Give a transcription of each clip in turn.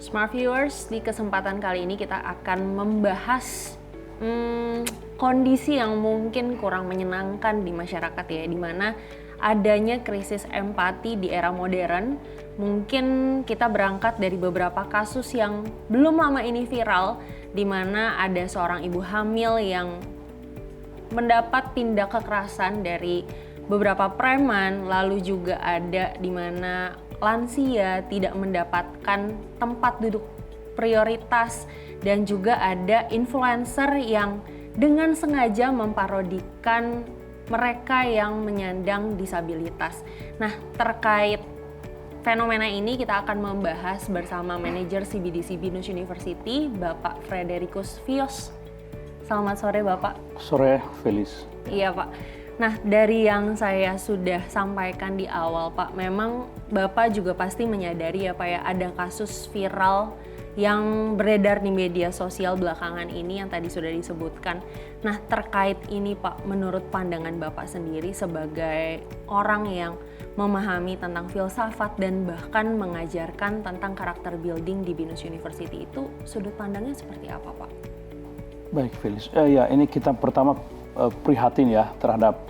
Smart Viewers, di kesempatan kali ini kita akan membahas kondisi yang mungkin kurang menyenangkan di masyarakat ya, di mana adanya krisis empati di era modern. Mungkin kita berangkat dari beberapa kasus yang belum lama ini viral, di mana ada seorang ibu hamil yang mendapat tindak kekerasan dari beberapa preman, lalu juga ada di mana lansia tidak mendapatkan tempat duduk prioritas, dan juga ada influencer yang dengan sengaja memparodikan mereka yang menyandang disabilitas. Nah, terkait fenomena ini kita akan membahas bersama manajer CBDC Binus University, Bapak Frederikus Vios. Selamat sore Bapak. Sore, Felis. Iya Pak. Nah, dari yang saya sudah sampaikan di awal Pak, memang Bapak juga pasti menyadari ya Pak ya, ada kasus viral yang beredar di media sosial belakangan ini yang tadi sudah disebutkan. Nah, terkait ini Pak, menurut pandangan Bapak sendiri sebagai orang yang memahami tentang filsafat dan bahkan mengajarkan tentang karakter building di Binus University, itu sudut pandangnya seperti apa Pak? Baik, Felis. Ya, ini kita pertama prihatin ya terhadap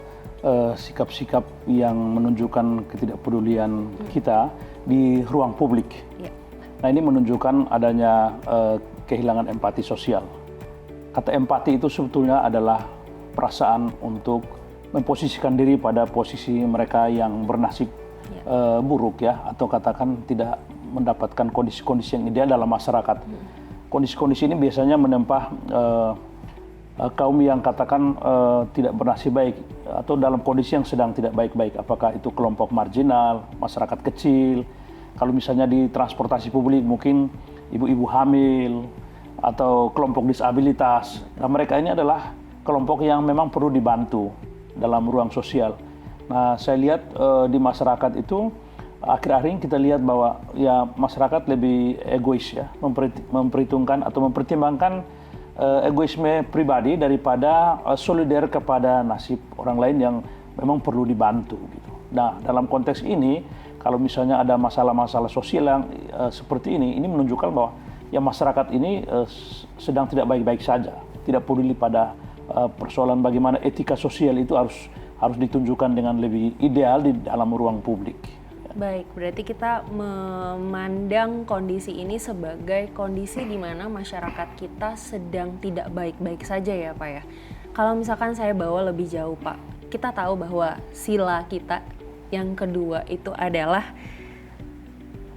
sikap-sikap yang menunjukkan ketidakpedulian kita di ruang publik. Ya. Nah, ini menunjukkan adanya kehilangan empati sosial. Kata empati itu sebetulnya adalah perasaan untuk memposisikan diri pada posisi mereka yang bernasib buruk ya, atau katakan tidak mendapatkan kondisi-kondisi yang ideal dalam masyarakat. Kondisi-kondisi ini biasanya menempah kaum yang katakan tidak bernasib baik atau dalam kondisi yang sedang tidak baik-baik. Apakah itu kelompok marginal, masyarakat kecil, kalau misalnya di transportasi publik mungkin ibu-ibu hamil atau kelompok disabilitas. Nah, mereka ini adalah kelompok yang memang perlu dibantu dalam ruang sosial. Nah, saya lihat di masyarakat itu akhir-akhir ini kita lihat bahwa ya masyarakat lebih egois ya, memperhitungkan atau mempertimbangkan egoisme pribadi daripada solidar kepada nasib orang lain yang memang perlu dibantu gitu. Nah, dalam konteks ini kalau misalnya ada masalah-masalah sosial yang seperti ini menunjukkan bahwa ya masyarakat ini sedang tidak baik-baik saja, tidak peduli pada persoalan bagaimana etika sosial itu harus ditunjukkan dengan lebih ideal di dalam ruang publik. Baik, berarti kita memandang kondisi ini sebagai kondisi di mana masyarakat kita sedang tidak baik-baik saja ya Pak ya. Kalau misalkan saya bawa lebih jauh Pak, kita tahu bahwa sila kita yang kedua itu adalah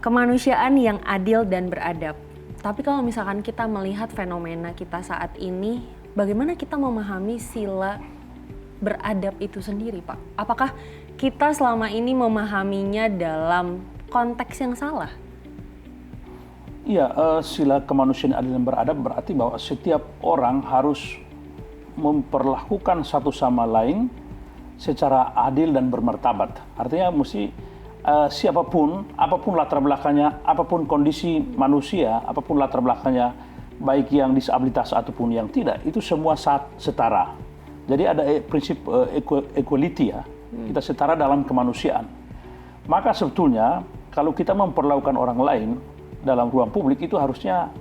kemanusiaan yang adil dan beradab. Tapi kalau misalkan kita melihat fenomena kita saat ini, bagaimana kita memahami sila beradab itu sendiri Pak? Apakah kita selama ini memahaminya dalam konteks yang salah? Iya, sila kemanusiaan adil dan beradab berarti bahwa setiap orang harus memperlakukan satu sama lain secara adil dan bermartabat. Artinya mesti siapapun, apapun latar belakangnya, apapun kondisi manusia, apapun latar belakangnya, baik yang disabilitas ataupun yang tidak, itu semua setara. Jadi ada prinsip equality ya, kita setara dalam kemanusiaan. Maka sebetulnya kalau kita memperlakukan orang lain dalam ruang publik, itu harusnya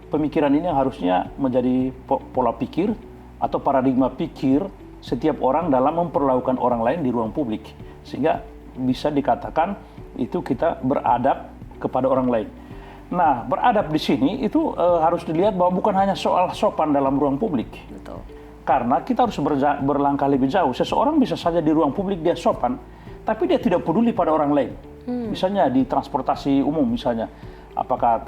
pemikiran ini harusnya menjadi pola pikir atau paradigma pikir setiap orang dalam memperlakukan orang lain di ruang publik, sehingga bisa dikatakan itu kita beradab kepada orang lain. Nah, beradab di sini itu harus dilihat bahwa bukan hanya soal sopan dalam ruang publik. Betul. Karena kita harus berlangkah lebih jauh. Seseorang bisa saja di ruang publik dia sopan, tapi dia tidak peduli pada orang lain. Misalnya di transportasi umum misalnya, apakah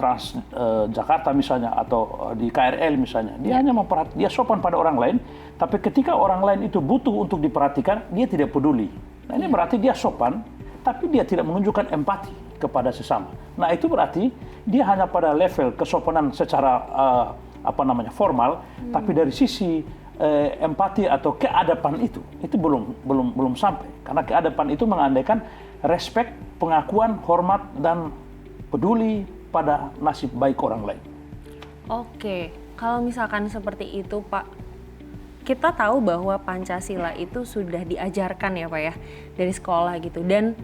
Jakarta misalnya atau di KRL misalnya, dia hanya dia sopan pada orang lain, tapi ketika orang lain itu butuh untuk diperhatikan, dia tidak peduli. Nah, ini berarti dia sopan, tapi dia tidak menunjukkan empati kepada sesama. Nah, itu berarti dia hanya pada level kesopanan secara formal, tapi dari sisi empati atau keadapan itu belum sampai. Karena keadapan itu mengandaikan respek, pengakuan, hormat, dan peduli pada nasib baik orang lain. Oke, kalau misalkan seperti itu Pak, kita tahu bahwa Pancasila itu sudah diajarkan ya Pak ya, dari sekolah gitu. Dan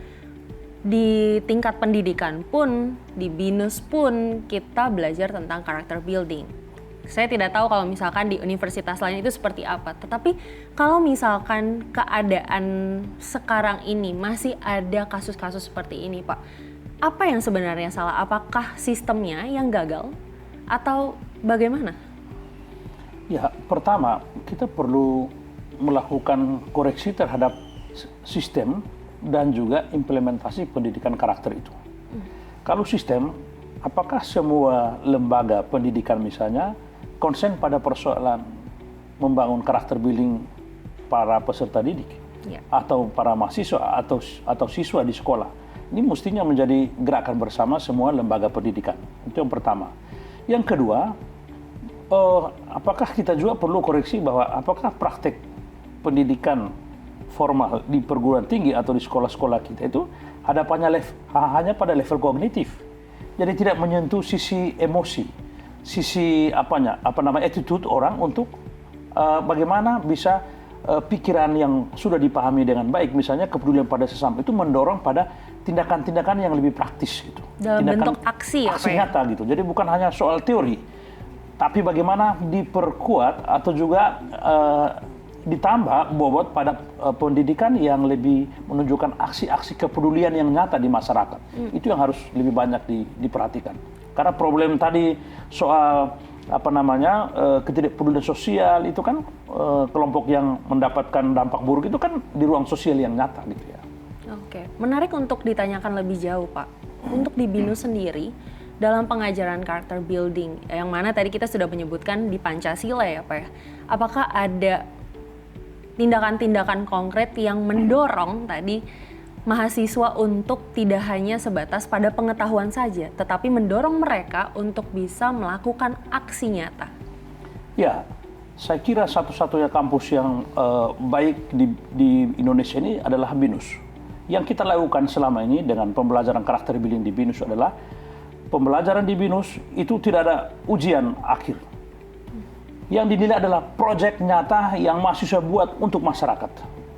di tingkat pendidikan pun, di BINUS pun kita belajar tentang character building. Saya tidak tahu kalau misalkan di universitas lain itu seperti apa. Tetapi kalau misalkan keadaan sekarang ini masih ada kasus-kasus seperti ini, Pak, apa yang sebenarnya salah? Apakah sistemnya yang gagal atau bagaimana? Ya, pertama kita perlu melakukan koreksi terhadap sistem dan juga implementasi pendidikan karakter itu. Kalau sistem, apakah semua lembaga pendidikan misalnya konsen pada persoalan membangun karakter building para peserta didik atau para mahasiswa atau siswa di sekolah? Ini mestinya menjadi gerakan bersama semua lembaga pendidikan. Itu yang pertama. Yang kedua, apakah kita juga perlu koreksi bahwa apakah praktek pendidikan formal di perguruan tinggi atau di sekolah-sekolah kita itu hadapannya hanya pada level kognitif. Jadi tidak menyentuh sisi emosi, sisi attitude orang untuk bagaimana bisa pikiran yang sudah dipahami dengan baik, misalnya kepedulian pada sesama itu mendorong pada tindakan-tindakan yang lebih praktis gitu. Dalam bentuk aksi nyata gitu. Jadi bukan hanya soal teori, tapi bagaimana diperkuat atau juga ditambah bobot pada pendidikan yang lebih menunjukkan aksi-aksi kepedulian yang nyata di masyarakat. Itu yang harus lebih banyak diperhatikan. Karena problem tadi soal ketidakpedulian sosial itu kan kelompok yang mendapatkan dampak buruk itu kan di ruang sosial yang nyata gitu ya. Oke, menarik untuk ditanyakan lebih jauh, Pak. Untuk di BINUS sendiri dalam pengajaran character building yang mana tadi kita sudah menyebutkan di Pancasila ya, Pak ya. Apakah ada tindakan-tindakan konkret yang mendorong tadi mahasiswa untuk tidak hanya sebatas pada pengetahuan saja, tetapi mendorong mereka untuk bisa melakukan aksi nyata? Ya, saya kira satu-satunya kampus yang baik di Indonesia ini adalah BINUS. Yang kita lakukan selama ini dengan pembelajaran karakter building di BINUS adalah pembelajaran di BINUS itu tidak ada ujian akhir. Yang dinilai adalah proyek nyata yang mahasiswa buat untuk masyarakat.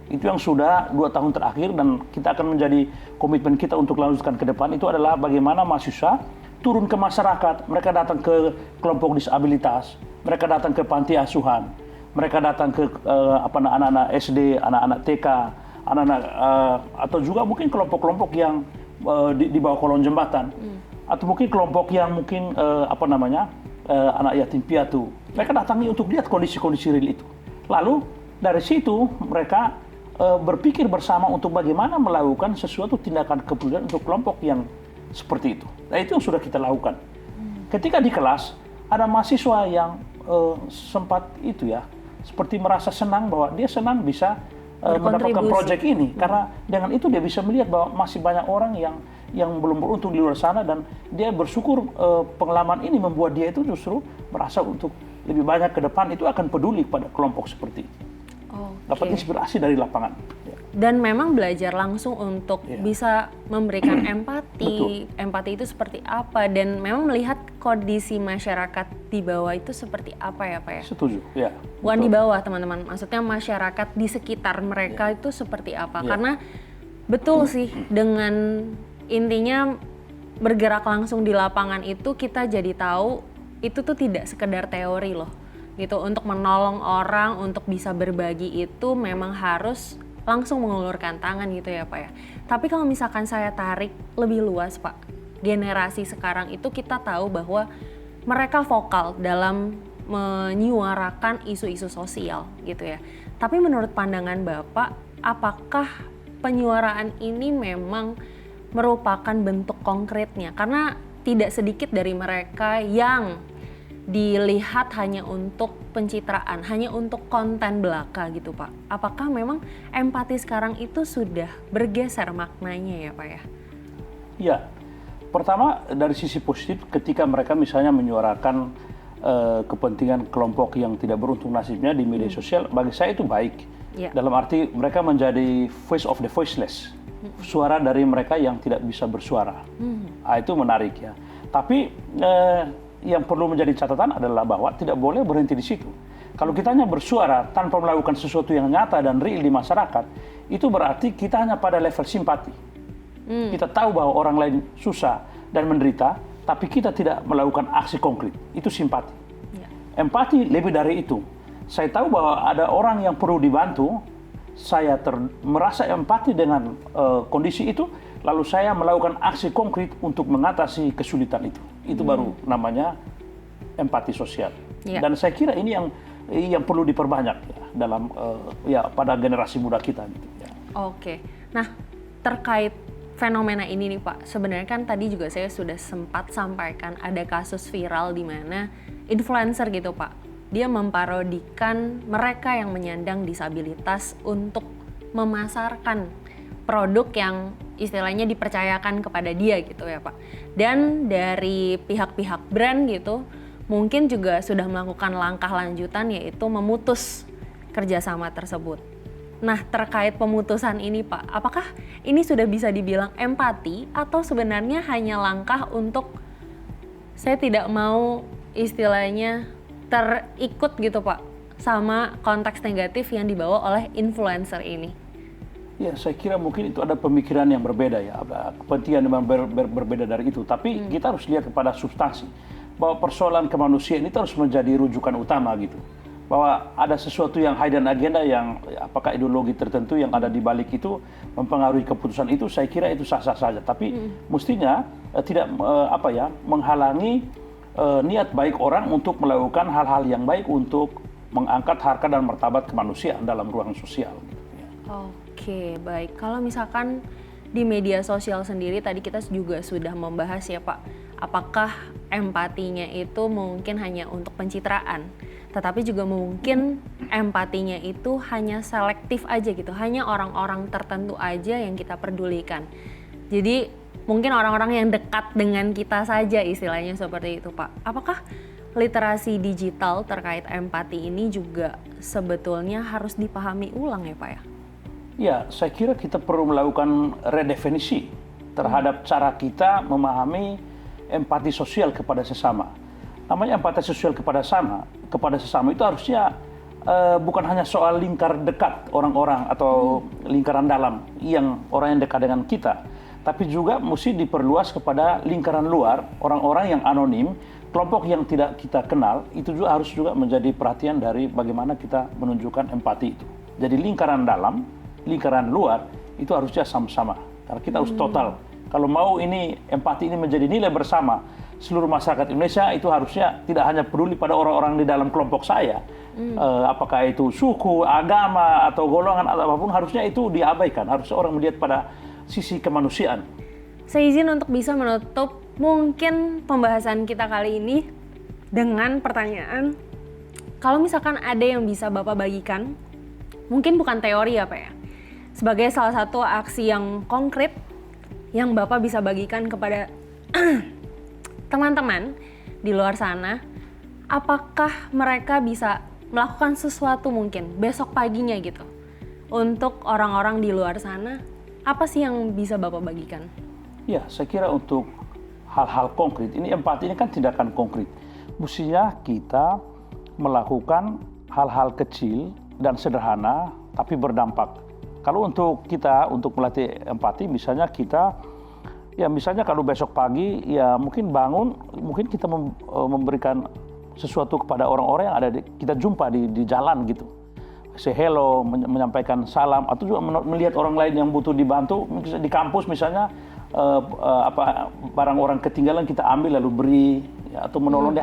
Itu yang sudah 2 tahun terakhir dan kita akan menjadi komitmen kita untuk lanjutkan ke depan. Itu adalah bagaimana mahasiswa turun ke masyarakat. Mereka datang ke kelompok disabilitas, mereka datang ke panti asuhan, mereka datang ke anak-anak SD, anak-anak TK, anak-anak atau juga mungkin kelompok-kelompok yang di bawah kolong jembatan, atau mungkin kelompok yang mungkin anak yatim piatu. Mereka datangi untuk lihat kondisi-kondisi real itu. Lalu dari situ mereka berpikir bersama untuk bagaimana melakukan sesuatu tindakan kepedulian untuk kelompok yang seperti itu. Nah, itu yang sudah kita lakukan. Ketika di kelas ada mahasiswa yang sempat itu ya, seperti merasa senang bahwa dia senang bisa mendapatkan proyek ini, karena dengan itu dia bisa melihat bahwa masih banyak orang yang belum beruntung di luar sana, dan dia bersyukur pengalaman ini membuat dia itu justru merasa untuk lebih banyak ke depan itu akan peduli pada kelompok seperti itu. Dapat inspirasi dari lapangan. Dan memang belajar langsung untuk bisa memberikan empati. Betul. Empati itu seperti apa, dan memang melihat kondisi masyarakat di bawah itu seperti apa ya, Pak ya? Setuju, ya. Bukan di bawah, teman-teman. Maksudnya masyarakat di sekitar mereka itu seperti apa. Karena betul sih, dengan intinya bergerak langsung di lapangan itu kita jadi tahu itu tuh tidak sekedar teori loh. Gitu, untuk menolong orang, untuk bisa berbagi itu memang harus langsung mengulurkan tangan gitu ya, Pak ya. Tapi kalau misalkan saya tarik lebih luas, Pak, generasi sekarang itu kita tahu bahwa mereka vokal dalam menyuarakan isu-isu sosial gitu ya. Tapi menurut pandangan Bapak, apakah penyuaraan ini memang merupakan bentuk konkretnya? Karena tidak sedikit dari mereka yang dilihat hanya untuk pencitraan, hanya untuk konten belaka gitu, Pak. Apakah memang empati sekarang itu sudah bergeser maknanya ya, Pak ya? Ya, pertama dari sisi positif ketika mereka misalnya menyuarakan kepentingan kelompok yang tidak beruntung nasibnya di media sosial, bagi saya itu baik. Dalam arti mereka menjadi voice of the voiceless, suara dari mereka yang tidak bisa bersuara. Itu menarik ya. Tapi yang perlu menjadi catatan adalah bahwa tidak boleh berhenti di situ. Kalau kita hanya bersuara tanpa melakukan sesuatu yang nyata dan real di masyarakat, itu berarti kita hanya pada level simpati. Kita tahu bahwa orang lain susah dan menderita, tapi kita tidak melakukan aksi konkret. Itu simpati. Ya. Empati lebih dari itu. Saya tahu bahwa ada orang yang perlu dibantu, saya merasa empati dengan kondisi itu, lalu saya melakukan aksi konkret untuk mengatasi kesulitan itu. Itu baru namanya empati sosial. Ya. Dan saya kira ini yang perlu diperbanyak ya, dalam pada generasi muda kita. Gitu, ya. Oke, nah terkait fenomena ini nih Pak, sebenarnya kan tadi juga saya sudah sempat sampaikan ada kasus viral di mana influencer gitu Pak, dia memparodikan mereka yang menyandang disabilitas untuk memasarkan produk yang istilahnya dipercayakan kepada dia gitu ya Pak. Dan dari pihak-pihak brand gitu, mungkin juga sudah melakukan langkah lanjutan yaitu memutus kerjasama tersebut. Nah, terkait pemutusan ini Pak, apakah ini sudah bisa dibilang empati atau sebenarnya hanya langkah untuk saya tidak mau istilahnya terikut gitu Pak sama konteks negatif yang dibawa oleh influencer ini? Ya, saya kira mungkin itu ada pemikiran yang berbeda ya, ada kepentingan yang berbeda dari itu. Tapi kita harus lihat kepada substansi, bahwa persoalan kemanusiaan itu harus menjadi rujukan utama gitu. Bahwa ada sesuatu yang hidden agenda yang apakah ideologi tertentu yang ada di balik itu mempengaruhi keputusan itu, saya kira itu sah-sah saja. Tapi mestinya tidak menghalangi niat baik orang untuk melakukan hal-hal yang baik untuk mengangkat harkat dan martabat kemanusiaan dalam ruang sosial. Gitu, ya. Oke, baik. Kalau misalkan di media sosial sendiri tadi kita juga sudah membahas ya Pak, apakah empatinya itu mungkin hanya untuk pencitraan, tetapi juga mungkin empatinya itu hanya selektif aja gitu, hanya orang-orang tertentu aja yang kita pedulikan. Jadi mungkin orang-orang yang dekat dengan kita saja istilahnya seperti itu Pak. Apakah literasi digital terkait empati ini juga sebetulnya harus dipahami ulang ya Pak ya? Ya, saya kira kita perlu melakukan redefinisi terhadap cara kita memahami empati sosial kepada sesama. Namanya empati sosial kepada sesama itu harusnya bukan hanya soal lingkar dekat orang-orang atau lingkaran dalam yang orang yang dekat dengan kita, tapi juga mesti diperluas kepada lingkaran luar, orang-orang yang anonim, kelompok yang tidak kita kenal, itu juga harus juga menjadi perhatian dari bagaimana kita menunjukkan empati itu. Jadi lingkaran dalam, lingkaran luar itu harusnya sama-sama, karena kita harus total. Kalau mau ini empati ini menjadi nilai bersama seluruh masyarakat Indonesia, itu harusnya tidak hanya peduli pada orang-orang di dalam kelompok saya, apakah itu suku, agama atau golongan atau apapun, harusnya itu diabaikan. Harusnya orang melihat pada sisi kemanusiaan. Saya izin untuk bisa menutup mungkin pembahasan kita kali ini dengan pertanyaan, kalau misalkan ada yang bisa Bapak bagikan, mungkin bukan teori ya Pak ya, sebagai salah satu aksi yang konkret yang Bapak bisa bagikan kepada teman-teman di luar sana, apakah mereka bisa melakukan sesuatu mungkin besok paginya gitu untuk orang-orang di luar sana, apa sih yang bisa Bapak bagikan? Ya, saya kira untuk hal-hal konkret, ini empati ini kan tindakan konkret. Mestinya kita melakukan hal-hal kecil dan sederhana tapi berdampak. Kalau untuk kita, untuk melatih empati, misalnya kita, ya misalnya kalau besok pagi, ya mungkin bangun, mungkin kita memberikan sesuatu kepada orang-orang yang ada kita jumpa di jalan gitu. Say hello, menyampaikan salam, atau juga melihat orang lain yang butuh dibantu, di kampus misalnya, barang orang ketinggalan kita ambil lalu beri, ya, atau menolong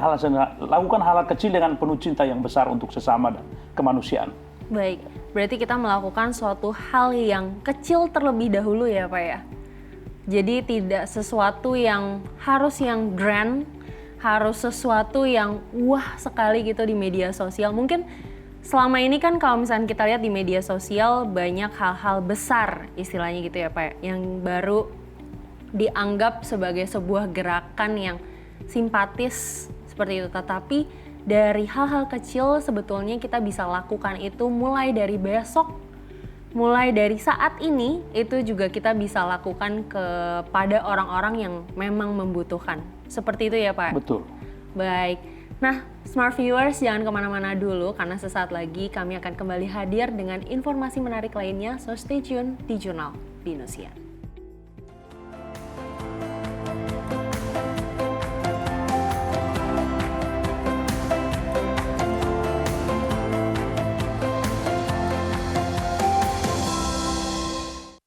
lakukan hal-hal kecil dengan penuh cinta yang besar untuk sesama dan kemanusiaan. Baik, berarti kita melakukan suatu hal yang kecil terlebih dahulu ya Pak ya. Jadi tidak sesuatu yang harus yang grand, harus sesuatu yang wah sekali gitu di media sosial. Mungkin selama ini kan kalau misalnya kita lihat di media sosial banyak hal-hal besar istilahnya gitu ya Pak, yang baru dianggap sebagai sebuah gerakan yang simpatis seperti itu. Tetapi dari hal-hal kecil sebetulnya kita bisa lakukan itu mulai dari besok, mulai dari saat ini, itu juga kita bisa lakukan kepada orang-orang yang memang membutuhkan. Seperti itu ya Pak? Betul. Baik. Nah, Smart Viewers jangan kemana-mana dulu karena sesaat lagi kami akan kembali hadir dengan informasi menarik lainnya. So stay tune di Jurnal di Indosiar.